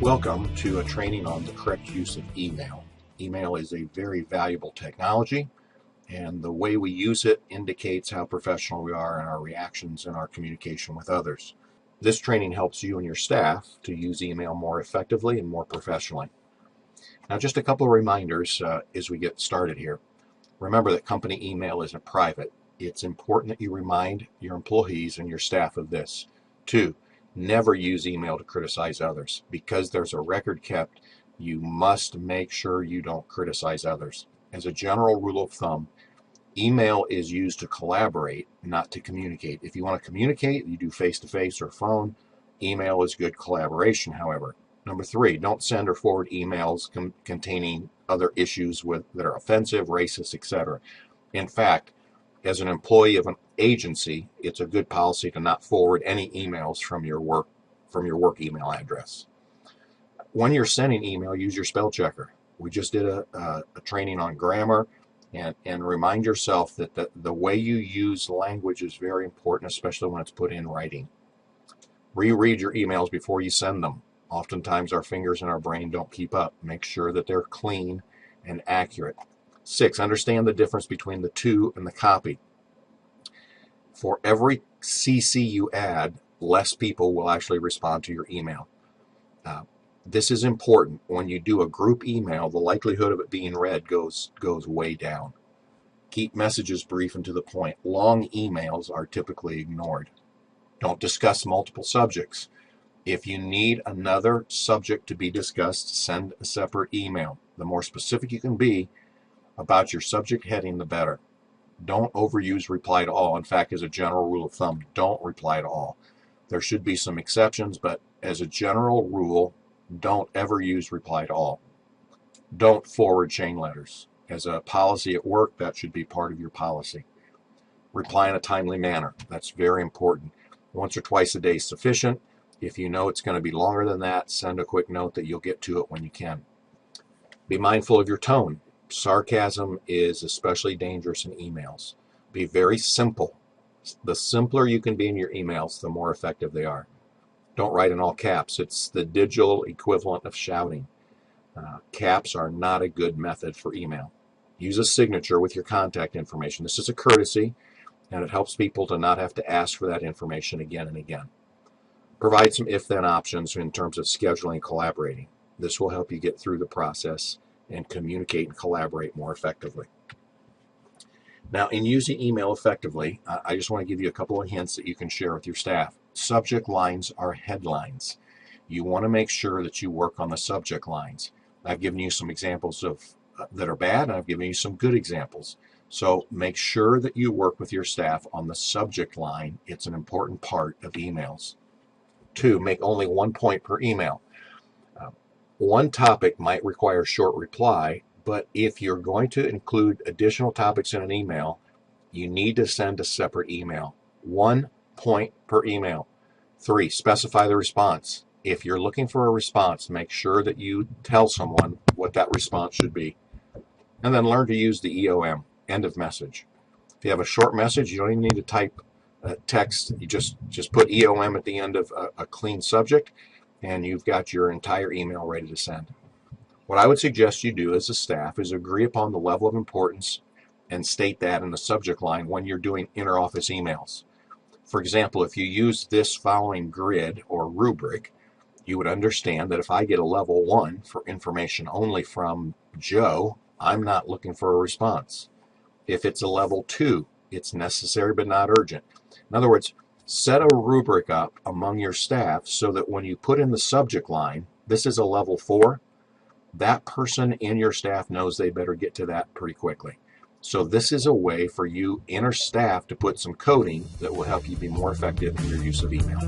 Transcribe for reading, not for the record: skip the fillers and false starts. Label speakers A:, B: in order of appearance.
A: Welcome to a training on the correct use of email. Email is a very valuable technology, and the way we use it indicates how professional we are in our reactions and our communication with others. This training helps you and your staff to use email more effectively and more professionally. Now, just a couple of reminders as we get started here. Remember that company email isn't private. It's important that you remind your employees and your staff of this. 2, never use email to criticize others. Because there's a record kept, you must make sure you don't criticize others. As a general rule of thumb, email is used to collaborate, not to communicate. If you want to communicate, you do face-to-face or phone. Email is good collaboration, however. Number 3, don't send or forward emails containing other issues that are offensive, racist, etc. In fact, as an employee of an agency, it's a good policy to not forward any emails from your work email address. When you're sending email, use your spell checker. We just did a training on grammar, and remind yourself that the way you use language is very important, especially when it's put in writing. Reread your emails before you send them. Oftentimes our fingers and our brain don't keep up. Make sure that they're clean and accurate. 6, understand the difference between the to and the copy. For every CC you add, less people will actually respond to your email. This is important. When you do a group email, the likelihood of it being read goes way down. Keep messages brief and to the point. Long emails are typically ignored. Don't discuss multiple subjects. If you need another subject to be discussed, send a separate email. The more specific you can be about your subject heading, the better. Don't overuse reply to all. In fact, as a general rule of thumb, don't reply to all. There should be some exceptions, but as a general rule, don't ever use reply to all. Don't forward chain letters. As a policy at work, that should be part of your policy. Reply in a timely manner. That's very important. Once or twice a day is sufficient. If you know it's going to be longer than that, send a quick note that you'll get to it when you can. Be mindful of your tone. Sarcasm is especially dangerous in emails. Be very simple. The simpler you can be in your emails, the more effective they are. Don't write in all caps. It's the digital equivalent of shouting. Caps are not a good method for email. Use a signature with your contact information. This is a courtesy, and it helps people to not have to ask for that information again and again. Provide some if-then options in terms of scheduling and collaborating. This will help you get through the process and communicate and collaborate more effectively. Now, in using email effectively, I just want to give you a couple of hints that you can share with your staff. Subject lines are headlines. You want to make sure that you work on the subject lines. I've given you some examples of that are bad, and I've given you some good examples. So make sure that you work with your staff on the subject line. It's an important part of emails. 2, make only one point per email. One topic might require short reply, but if you're going to include additional topics in an email, you need to send a separate email. 1 point per email. 3, specify the response. If you're looking for a response, make sure that you tell someone what that response should be. And then learn to use the EOM, end of message. If you have a short message, you don't even need to type text. You just put EOM at the end of a clean subject, and you've got your entire email ready to send. What I would suggest you do as a staff is agree upon the level of importance and state that in the subject line when you're doing inter-office emails. For example, if you use this following grid or rubric, you would understand that if I get a level 1 for information only from Joe, I'm not looking for a response. If it's a level 2, it's necessary but not urgent. In other words, set a rubric up among your staff so that when you put in the subject line, this is a level 4, that person in your staff knows they better get to that pretty quickly. So this is a way for you inner staff to put some coding that will help you be more effective in your use of email.